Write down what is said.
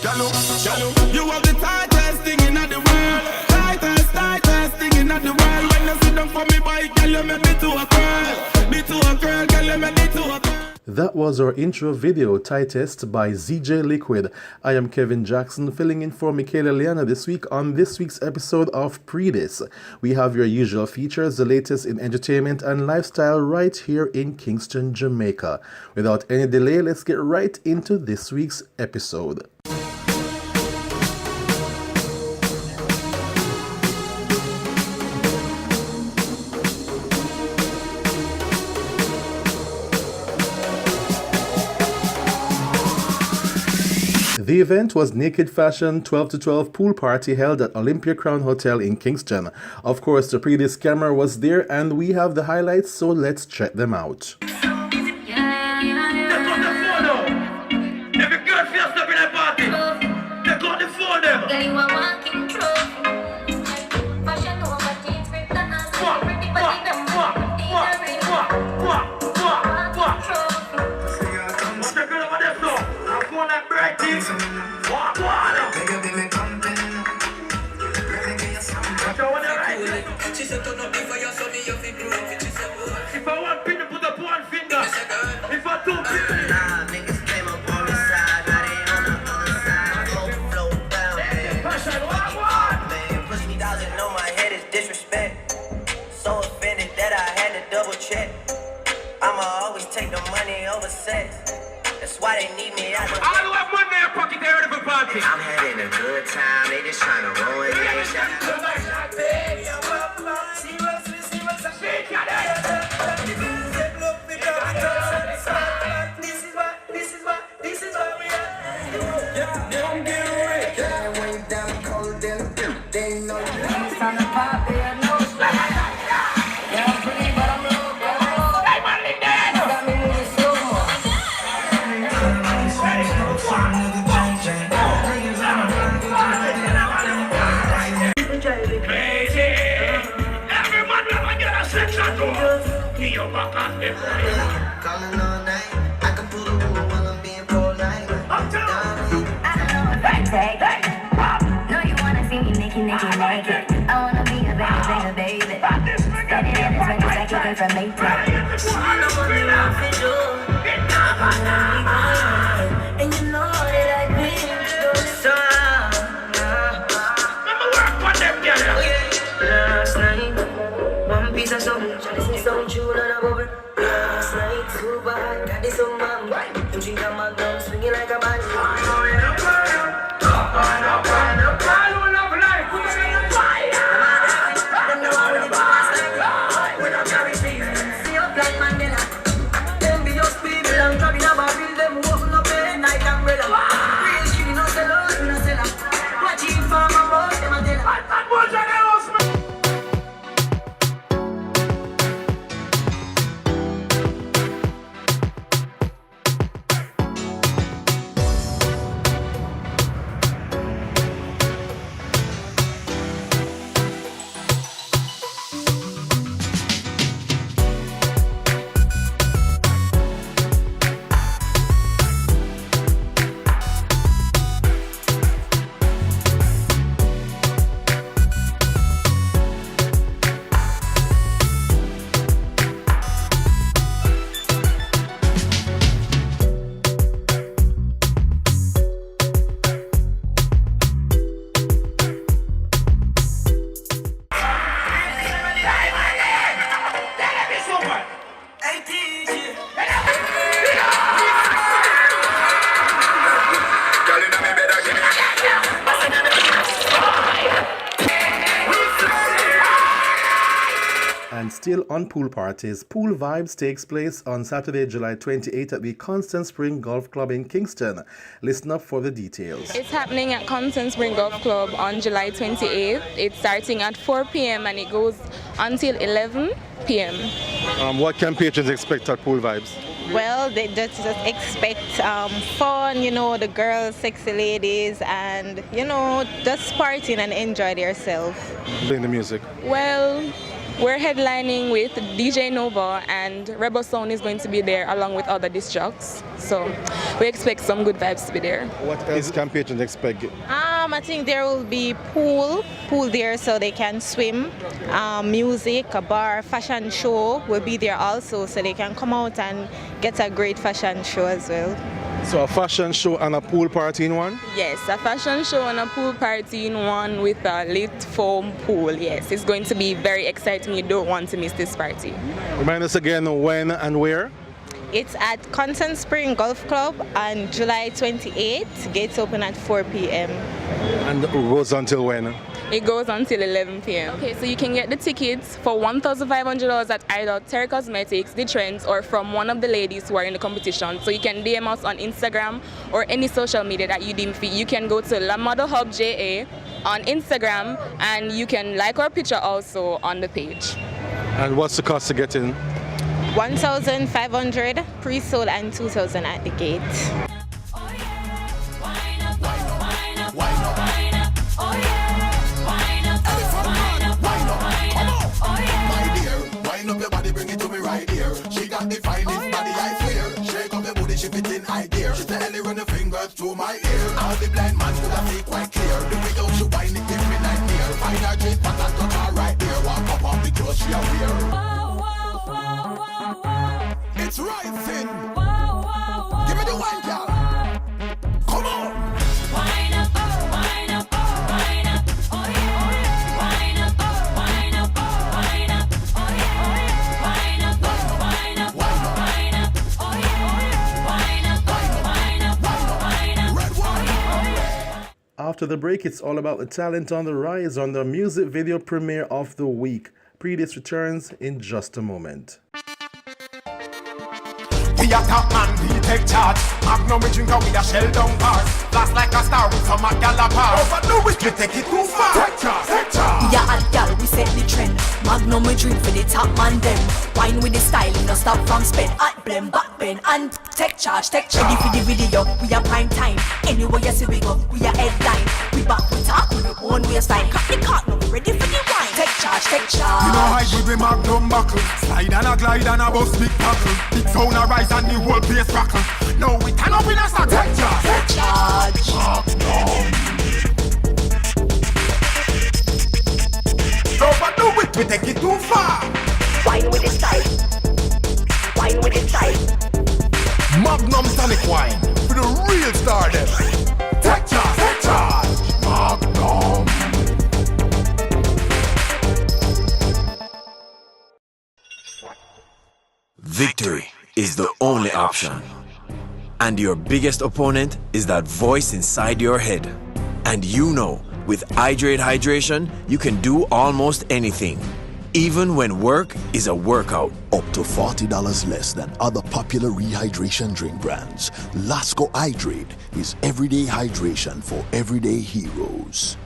You have the tightest thing in the world. Tightest thing in the world. When you sit down for me, boy, girl, you make me to a girl. Me to a girl, girl, you make me to a girl. That was our intro video, Tightest by ZJ Liquid. I am Kevin Jackson, filling in for Michaela Liana this week on this week's episode of Pree Dis. We have your usual features, the latest in entertainment and lifestyle right here in Kingston, Jamaica. Without any delay, let's get right into this week's episode. The event was Naked Fashion 12 to 12 pool party held at Olympia Crown Hotel in Kingston. Of course, the Pree Dis camera was there and we have the highlights, so let's check them out. If I want pin to put up one finger, if I do niggas came up on the side, now they on the other side. Flow down, man. Push me down and know my head is disrespect. So offended that I had to double check. I'ma always take the money over sex. That's why they need me. I don't have money in your pocket, they're ready for party. I'm having a good time, they just trying to ruin me. Calling all night, I can pull the wool while I'm being polite. No, you wanna see me naked. I wanna be a baby. Standing in this ring, like you came from Maytown. And you know that I been so last night, one piece of something, some tune and a bubble. Last night, too bad, got this some man. You drink a Magnum, swinging like a band. And still on pool parties, Pool Vibes takes place on Saturday, July 28th at the Constant Spring Golf Club in Kingston. Listen up for the details. It's happening at Constant Spring Golf Club on July 28th. It's starting at 4 p.m. and it goes until 11 p.m. What can patrons expect at Pool Vibes? Well, they just expect fun, you know, the girls, sexy ladies, and, you know, just partying and enjoy themselves. Playing the music? Well, We're headlining with DJ Nova, and Rebel Sound is going to be there along with other disc jocks. So we expect some good vibes to be there. What else can patrons expect? I think there will be pool there so they can swim, music, a bar, fashion show will be there also so they can come out and get a great fashion show as well. So a fashion show and a pool party in one? Yes, a fashion show and a pool party in one with a lit foam pool. Yes, it's going to be very exciting. You don't want to miss this party. Remind us again when and where? It's at Constant Spring Golf Club on July 28th. Gates open at 4 p.m. And it goes until when? It goes until 11 p.m. Okay, so you can get the tickets for $1,500 at either Terry Cosmetics, The Trends, or from one of the ladies who are in the competition. So you can DM us on Instagram or any social media that you deem fit. You can go to La Model Hub JA on Instagram, and you can like our picture also on the page. And what's the cost to get in? $1,500 pre-sold and $2,000 at the gate. Wind up your body, bring it to me right here. She got the finest body, I swear. Shake up your booty, she fit in high gear. She steadily run her fingers through my ear. All the blind man could have see quite clear. The way how she whine it gives me nightmare. Find her dress, but I touch her right there. Walk up off the clothes she a wear. It's rising. Give me the wine, girl. Come on. Wine up, oh, wine up, oh, wine up, oh yeah. Wine up, oh, wine up, oh, wine up, oh yeah. Wine up, oh, wine up, oh, wine up, oh yeah. Wine up, oh, wine up, oh, wine up, red wine. After the break, it's all about the talent on the rise on the music video premiere of the week. Pree Dis returns in just a moment. We a top man, we take charge. Magnum we drink and we a shell down bars. Blast like a star with some gala bar. Overdo it, we take it too far. Take charge, take charge. We a hot gal, we set the trend. Magnum we drink for the top man them. Wine with the style, no stop from spend. Hot blend, back bend, and take charge, take charge. Ready for the video, we a prime time. Anywhere you see we go, we a headline. We back, we talk, we own waistline. Cut the cart, now we ready for the wine. Take charge, take charge. You know how good we Magnum buckle. Slide and a glide and a bust big tackle. Big sound a rise and the whole place rockle. No, we turn up in a start. Take charge, take charge. Magnum. Overdo it, we take it too far. Wine with the style. Wine with the style. Magnum tonic wine for the real star them. Take charge, take charge. Magnum. Victory is the only option. And your biggest opponent is that voice inside your head. And you know, with Hydrate Hydration, you can do almost anything. Even when work is a workout. Up to $40 less than other popular rehydration drink brands. Lasco Hydrate is everyday hydration for everyday heroes.